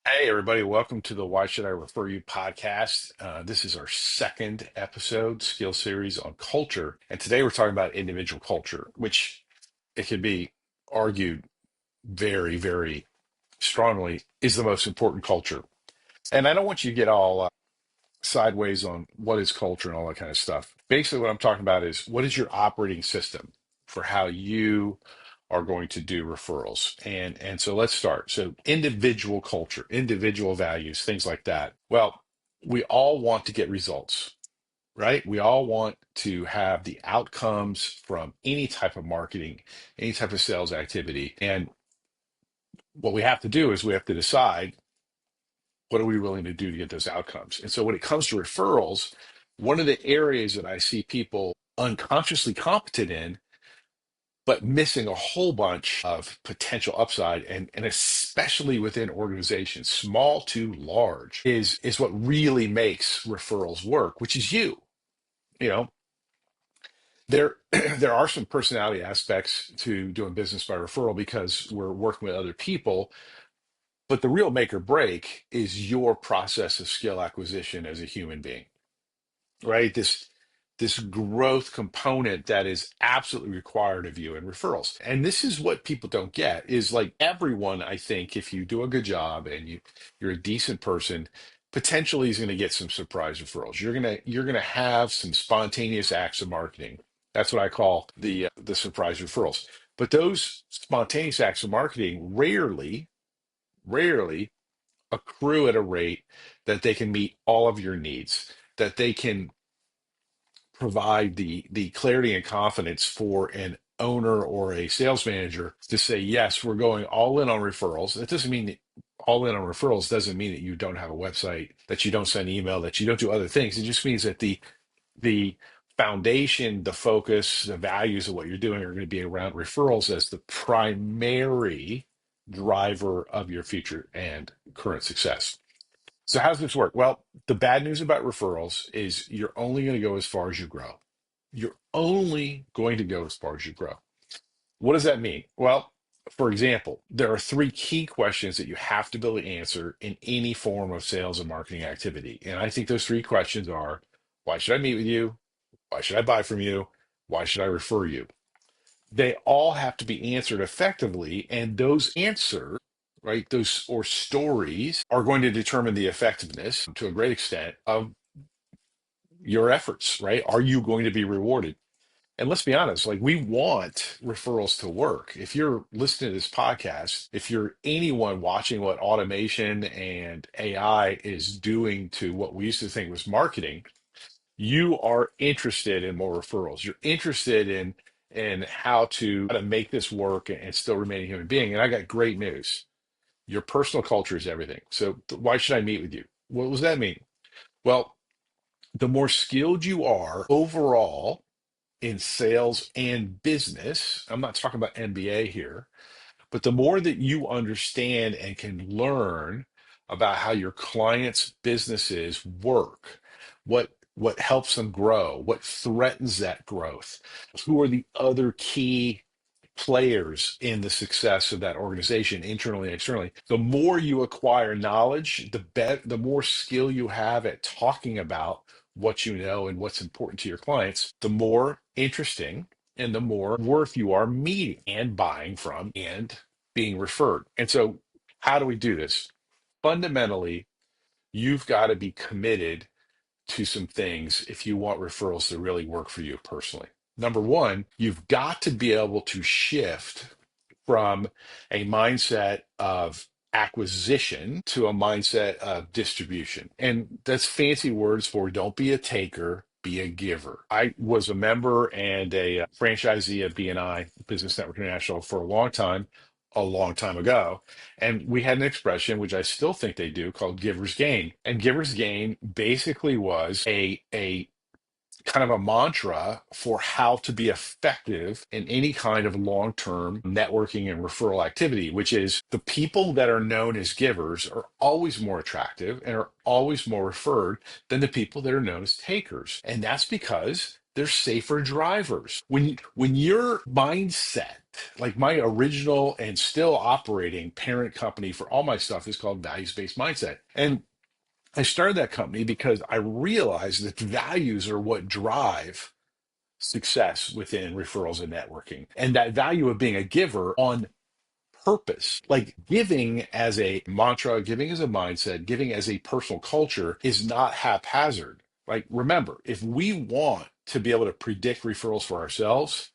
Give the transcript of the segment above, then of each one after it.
Hey, everybody, welcome to the Why Should I Refer You podcast. This is our second episode, skill series on culture. And today we're talking about individual culture, which it can be argued very, very strongly is the most important culture. And I don't want you to get all sideways on what is culture and all that kind of stuff. Basically, what I'm talking about is what is your operating system for how you are going to do referrals. And so let's start. So individual culture, individual values, things like that. Well, we all want to get results, right? We all want to have the outcomes from any type of marketing, any type of sales activity. And what we have to do is we have to decide what are we willing to do to get those outcomes? And so when it comes to referrals, one of the areas that I see people unconsciously competent in, but missing a whole bunch of potential upside, and especially within organizations, small to large, is what really makes referrals work, which is you. You know, there there are some personality aspects to doing business by referral because we're working with other people, but the real make or break is your process of skill acquisition as a human being, right? This growth component that is absolutely required of you in referrals. And this is what people don't get is like everyone, I think, if you do a good job and you're a decent person, potentially is going to get some surprise referrals. You're gonna have some spontaneous acts of marketing. That's what I call the surprise referrals. But those spontaneous acts of marketing rarely accrue at a rate that they can meet all of your needs, that they can provide the clarity and confidence for an owner or a sales manager to say, yes, we're going all in on referrals. That doesn't mean that all in on referrals doesn't mean that you don't have a website, that you don't send email, that you don't do other things. It just means that the foundation, the focus, the values of what you're doing are going to be around referrals as the primary driver of your future and current success. So how does this work? Well, the bad news about referrals is you're only going to go as far as you grow. You're only going to go as far as you grow. What does that mean? Well, for example, there are three key questions that you have to be able to answer in any form of sales and marketing activity. And I think those three questions are, why should I meet with you? Why should I buy from you? Why should I refer you? They all have to be answered effectively, and those answers, right, those or stories are going to determine the effectiveness to a great extent of your efforts, right? Are you going to be rewarded? And let's be honest, like we want referrals to work. If you're listening to this podcast, if you're anyone watching what automation and AI is doing to what we used to think was marketing, you are interested in more referrals. You're interested in how to make this work and still remain a human being. And I got great news. Your personal culture is everything. So why should I meet with you? What does that mean? Well, the more skilled you are overall in sales and business, I'm not talking about MBA here, but the more that you understand and can learn about how your clients' businesses work, what helps them grow, what threatens that growth, who are the other key players in the success of that organization internally and externally, the more you acquire knowledge, the more skill you have at talking about what you know and what's important to your clients, the more interesting and the more worth you are meeting and buying from and being referred. And so, how do we do this? Fundamentally, you've got to be committed to some things if you want referrals to really work for you personally. Number one, you've got to be able to shift from a mindset of acquisition to a mindset of distribution. And that's fancy words for don't be a taker, be a giver. I was a member and a franchisee of BNI, Business Network International, for a long time ago. And we had an expression, which I still think they do, called giver's gain. And giver's gain basically was a kind of a mantra for how to be effective in any kind of long-term networking and referral activity, which is the people that are known as givers are always more attractive and are always more referred than the people that are known as takers. And that's because they're safer drivers. When your mindset, like my original and still operating parent company for all my stuff is called values-based mindset. And I started that company because I realized that values are what drive success within referrals and networking. And that value of being a giver on purpose, like giving as a mantra, giving as a mindset, giving as a personal culture is not haphazard. Like, remember, if we want to be able to predict referrals for ourselves,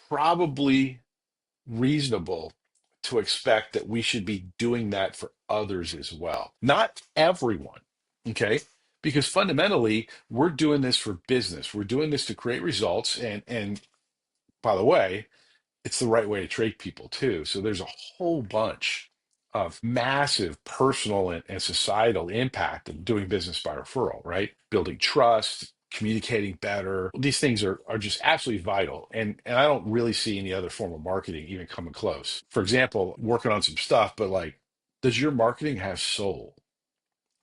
probably reasonable to expect that we should be doing that for others as well. Not everyone, okay? Because fundamentally, we're doing this for business. We're doing this to create results. And by the way, it's the right way to treat people too. So there's a whole bunch of massive personal and societal impact of doing business by referral, right? Building trust, communicating better. These things are just absolutely vital. And I don't really see any other form of marketing even coming close. For example, working on some stuff, but like, does your marketing have soul?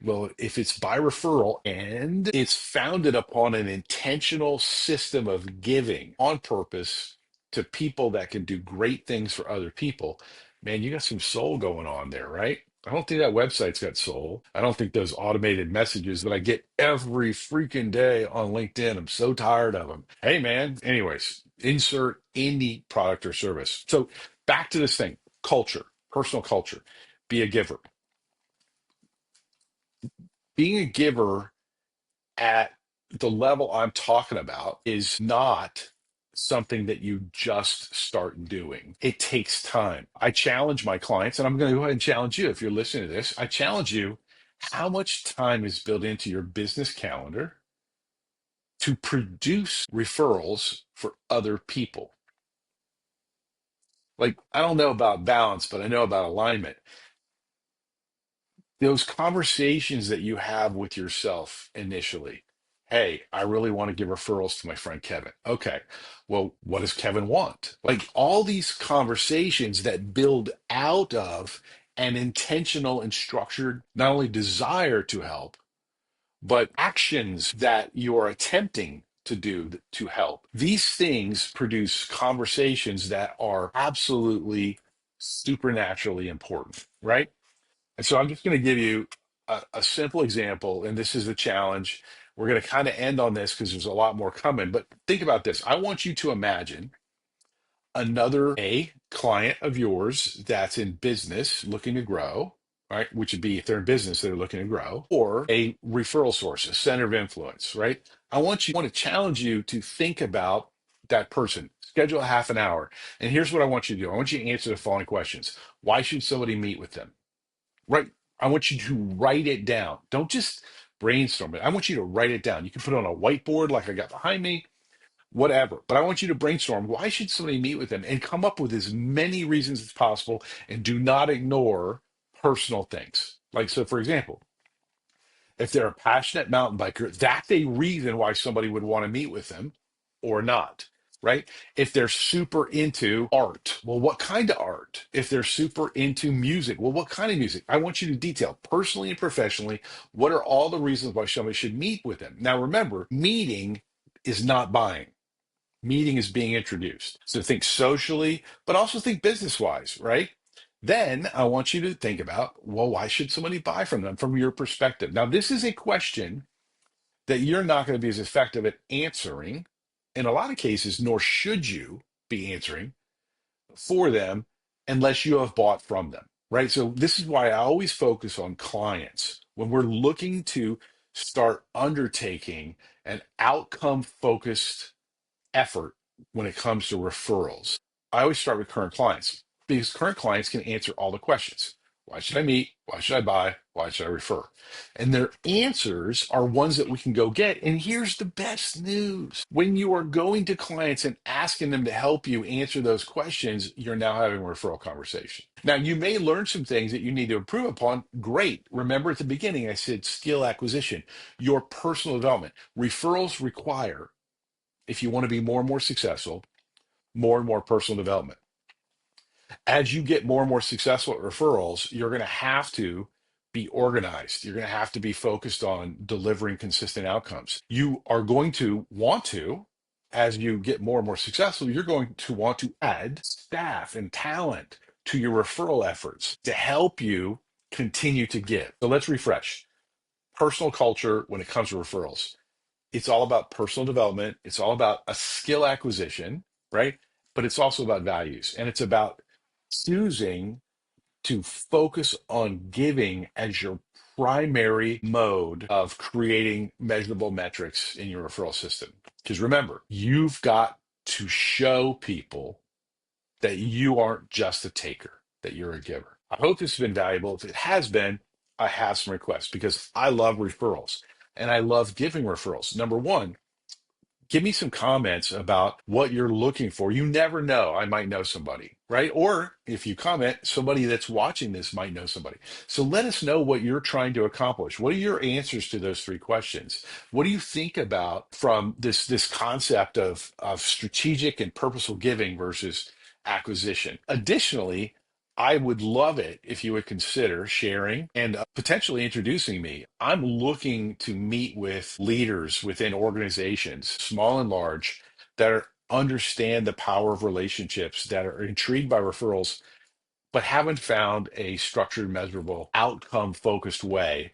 Well, if it's by referral and it's founded upon an intentional system of giving on purpose to people that can do great things for other people, man, you got some soul going on there, right? I don't think that website's got soul. I don't think those automated messages that I get every freaking day on LinkedIn, I'm so tired of them. Hey, man. Anyways, insert any product or service. So back to this thing, culture, personal culture, be a giver. Being a giver at the level I'm talking about is not something that you just start doing. It takes time. I challenge my clients, and I'm going to go ahead and challenge you if you're listening to this. I challenge you, how much time is built into your business calendar to produce referrals for other people? Like, I don't know about balance, but I know about alignment. Those conversations that you have with yourself initially. Hey, I really want to give referrals to my friend Kevin. Okay. Well, what does Kevin want? Like all these conversations that build out of an intentional and structured, not only desire to help, but actions that you are attempting to do to help. These things produce conversations that are absolutely supernaturally important, right? And so I'm just going to give you a simple example, and this is the challenge. We're going to kind of end on this because there's a lot more coming. But think about this. I want you to imagine another a client of yours that's in business looking to grow, right? Which would be if they're in business, they're looking to grow, or a referral source, a center of influence, right? Want to challenge you to think about that person. Schedule a half an hour. And here's what I want you to do. I want you to answer the following questions. Why should somebody meet with them? Right. I want you to write it down. Don't just brainstorm it. I want you to write it down. You can put it on a whiteboard like I got behind me, whatever. But I want you to brainstorm. Why should somebody meet with them and come up with as many reasons as possible and do not ignore personal things. Like, so for example, if they're a passionate mountain biker, that's a reason why somebody would want to meet with them or not, right? If they're super into art, well, what kind of art? If they're super into music, well, what kind of music? I want you to detail personally and professionally what are all the reasons why somebody should meet with them. Now, remember, meeting is not buying. Meeting is being introduced. So think socially, but also think business wise, right? Then I want you to think about, well, why should somebody buy from them from your perspective? Now, this is a question that you're not going to be as effective at answering in a lot of cases, nor should you be answering for them unless you have bought from them, right? So this is why I always focus on clients when we're looking to start undertaking an outcome focused effort when it comes to referrals. I always start with current clients because current clients can answer all the questions. Why should I meet? Why should I buy? Why should I refer? And their answers are ones that we can go get. And here's the best news. When you are going to clients and asking them to help you answer those questions, you're now having a referral conversation. Now, you may learn some things that you need to improve upon. Great. Remember at the beginning, I said skill acquisition, your personal development. Referrals require, if you want to be more and more successful, more and more personal development. As you get more and more successful at referrals, you're going to have to be organized. You're going to have to be focused on delivering consistent outcomes. You are going to want to, as you get more and more successful, you're going to want to add staff and talent to your referral efforts to help you continue to give. So let's refresh personal culture when it comes to referrals. It's all about personal development, it's all about a skill acquisition, right? But it's also about values, and it's about choosing to focus on giving as your primary mode of creating measurable metrics in your referral system. Because remember, you've got to show people that you aren't just a taker, that you're a giver. I hope this has been valuable. If it has been, I have some requests because I love referrals and I love giving referrals. Number one, give me some comments about what you're looking for. You never know. I might know somebody, right? Or if you comment, somebody that's watching this might know somebody. So let us know what you're trying to accomplish. What are your answers to those three questions? What do you think about from this concept of strategic and purposeful giving versus acquisition? Additionally, I would love it if you would consider sharing and potentially introducing me. I'm looking to meet with leaders within organizations, small and large, that understand the power of relationships, that are intrigued by referrals, but haven't found a structured, measurable, outcome focused way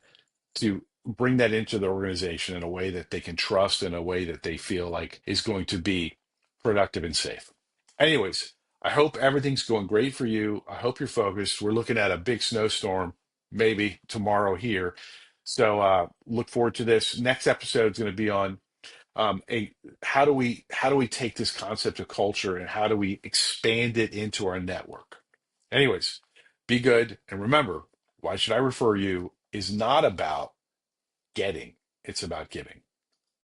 to bring that into the organization in a way that they can trust, in a way that they feel like is going to be productive and safe. Anyways, I hope everything's going great for you. I hope you're focused. We're looking at a big snowstorm maybe tomorrow here. So look forward to this. Next episode is going to be on a how do we take this concept of culture and how do we expand it into our network. Anyways, be good and remember, why should I refer you is not about getting, it's about giving.